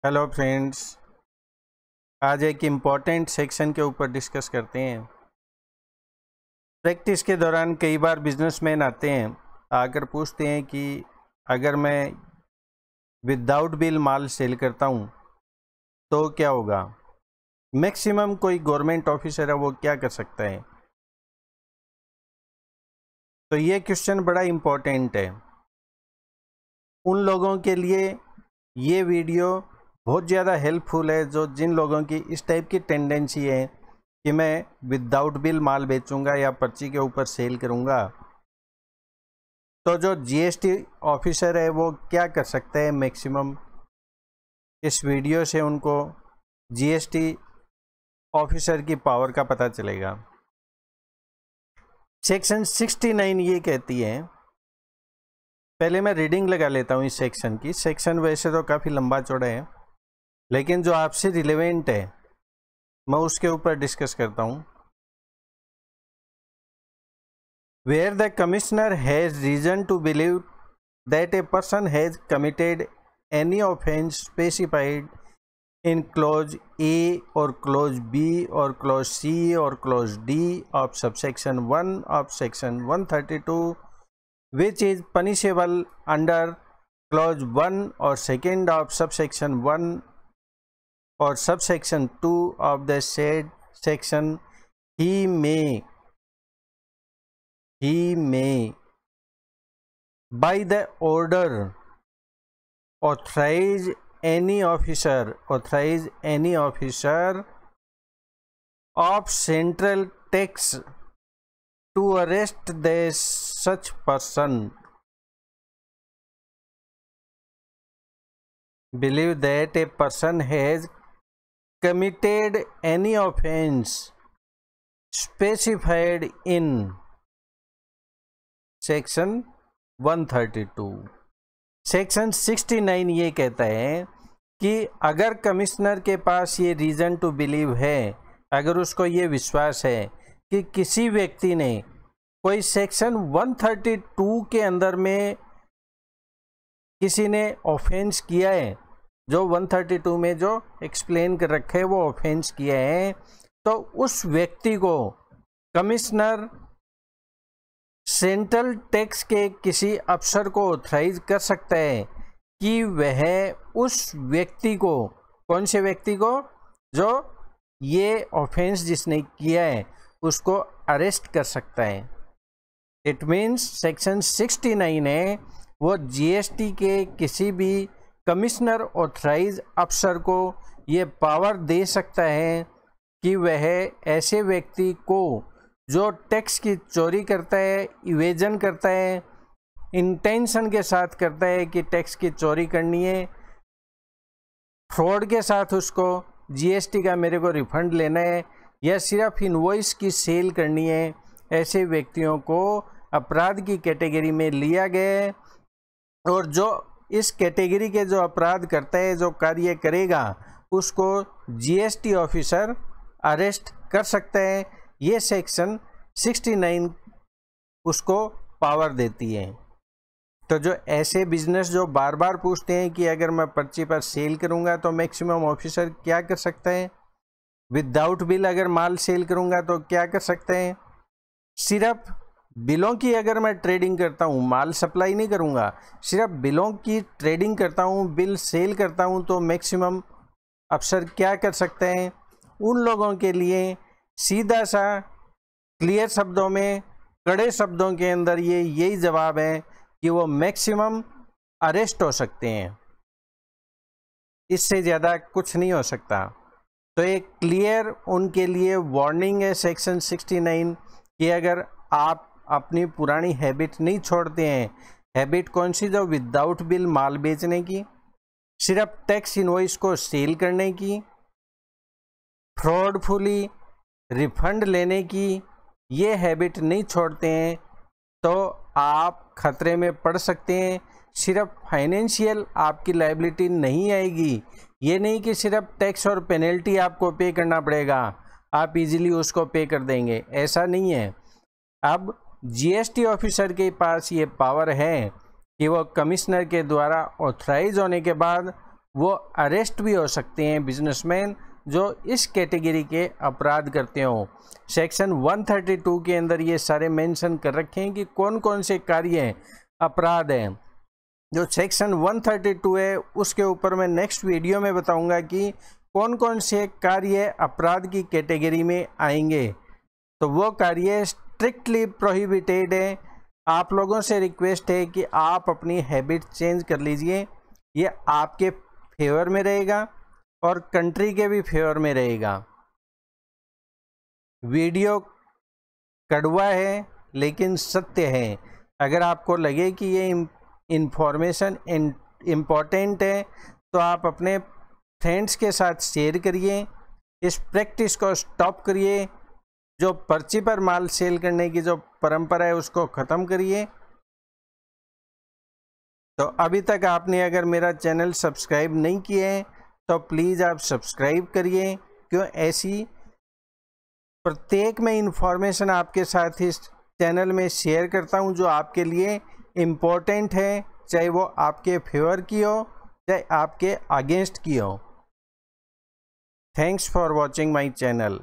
Hello friends, आज एक important section के ऊपर डिस्कस करते हैं। प्रैक्टिस के दौरान कई बार बिजनेसमैन आते हैं, आकर पूछते हैं कि अगर मैं विदाउट बिल माल सेल करता हूँ तो क्या होगा। मैक्सिमम कोई गवर्नमेंट ऑफिसर है वो क्या कर सकता है। तो ये क्वेश्चन बड़ा इम्पॉर्टेंट है। उन लोगों के लिए ये वीडियो बहुत ज़्यादा हेल्पफुल है जो जिन लोगों की इस टाइप की टेंडेंसी है कि मैं विदाउट बिल माल बेचूंगा या पर्ची के ऊपर सेल करूंगा। तो जो जीएसटी ऑफिसर है वो क्या कर सकते हैं मैक्सिमम, इस वीडियो से उनको जीएसटी ऑफिसर की पावर का पता चलेगा। सेक्शन 69 ये कहती है, पहले मैं रीडिंग लगा लेता हूँ इस सेक्शन की। सेक्शन वैसे तो काफ़ी लंबा चौड़ा है, लेकिन जो आपसे रिलेवेंट है मैं उसके ऊपर डिस्कस करता हूँ। Where the commissioner has reason to believe that a person has committed any offence specified in clause A or clause B or clause C or clause D of subsection 1 of section 132, which is punishable under clause 1 or 2nd of subsection 1 or subsection 2 of the said section, he may by the order authorize any officer of central tax to arrest the such person believe that a person has committed any offense specified in section 132। Section 69 ये कहता है कि अगर commissioner के पास ये reason to believe है, अगर उसको ये विश्वास है कि किसी व्यक्ति ने कोई सेक्शन 132 के अंदर में किसी ने ऑफेंस किया है, जो 132 में जो एक्सप्लेन कर रखे है वो ऑफेंस किया है, तो उस व्यक्ति को कमिश्नर सेंट्रल टैक्स के किसी अफसर को ऑथराइज कर सकता है कि वह उस व्यक्ति को, कौन से व्यक्ति को, जो ये ऑफेंस जिसने किया है उसको अरेस्ट कर सकता है। इट मीन्स सेक्शन 69 है वो जीएसटी के किसी भी कमिश्नर ऑथराइज अफसर को ये पावर दे सकता है कि वह ऐसे व्यक्ति को जो टैक्स की चोरी करता है, इवेजन करता है, इंटेंशन के साथ करता है कि टैक्स की चोरी करनी है, फ्रॉड के साथ उसको जीएसटी का मेरे को रिफंड लेना है या सिर्फ इनवॉइस की सेल करनी है, ऐसे व्यक्तियों को अपराध की कैटेगरी में लिया गया है। और जो इस कैटेगरी के जो अपराध करता है, जो कार्य करेगा, उसको जीएसटी ऑफिसर अरेस्ट कर सकता है। ये सेक्शन 69 उसको पावर देती है। तो जो ऐसे बिजनेस जो बार बार पूछते हैं कि अगर मैं पर्ची पर सेल करूंगा तो मैक्सिमम ऑफिसर क्या कर सकते हैं, विदाउट बिल अगर माल सेल करूंगा तो क्या कर सकते हैं, सिर्फ बिलों की अगर मैं ट्रेडिंग करता हूं, माल सप्लाई नहीं करूंगा, सिर्फ बिलों की ट्रेडिंग करता हूं, बिल सेल करता हूं, तो मैक्सिमम अफसर क्या कर सकते हैं। उन लोगों के लिए सीधा सा क्लियर शब्दों में, कड़े शब्दों के अंदर ये यही जवाब है कि वो मैक्सिमम अरेस्ट हो सकते हैं, इससे ज़्यादा कुछ नहीं हो सकता। तो एक क्लियर उनके लिए वार्निंग है सेक्शन 69 कि अगर आप अपनी पुरानी हैबिट नहीं छोड़ते हैं, हैबिट कौन सी, जो विदाउट बिल माल बेचने की, सिर्फ टैक्स इनवॉइस को सेल करने की, फ्रॉडफुली रिफंड लेने की, ये हैबिट नहीं छोड़ते हैं तो आप खतरे में पड़ सकते हैं। सिर्फ फाइनेंशियल आपकी लायबिलिटी नहीं आएगी, ये नहीं कि सिर्फ टैक्स और पेनल्टी आपको पे करना पड़ेगा, आप इजीली उसको पे कर देंगे, ऐसा नहीं है। अब जीएसटी ऑफिसर के पास ये पावर है कि वो कमिश्नर के द्वारा ऑथराइज होने के बाद वो अरेस्ट भी हो सकते हैं बिजनेसमैन जो इस कैटेगरी के अपराध करते हो। सेक्शन 132 के अंदर ये सारे मेंशन कर रखे हैं कि कौन कौन से कार्य अपराध हैं। जो सेक्शन 132 है उसके ऊपर मैं नेक्स्ट वीडियो में बताऊंगा कि कौन कौन से कार्य अपराध की कैटेगरी में आएंगे। तो वो कार्य स्ट्रिक्टली प्रोहिबिटेड है। आप लोगों से रिक्वेस्ट है कि आप अपनी हैबिट चेंज कर लीजिए, ये आपके फेवर में रहेगा और कंट्री के भी फेवर में रहेगा। वीडियो कड़वा है लेकिन सत्य है। अगर आपको लगे कि ये इंफॉर्मेशन इम्पॉर्टेंट है तो आप अपने फ्रेंड्स के साथ शेयर करिए। इस प्रैक्टिस को स्टॉप करिए। जो पर्ची पर माल सेल करने की जो परंपरा है उसको ख़त्म करिए। तो अभी तक आपने अगर मेरा चैनल सब्सक्राइब नहीं किए हैं तो प्लीज़ आप सब्सक्राइब करिए, क्यों ऐसी प्रत्येक मैं इन्फॉर्मेशन आपके साथ इस चैनल में शेयर करता हूं जो आपके लिए इम्पोर्टेंट है, चाहे वो आपके फेवर की हो चाहे आपके अगेंस्ट की हो। Thanks for watching my channel.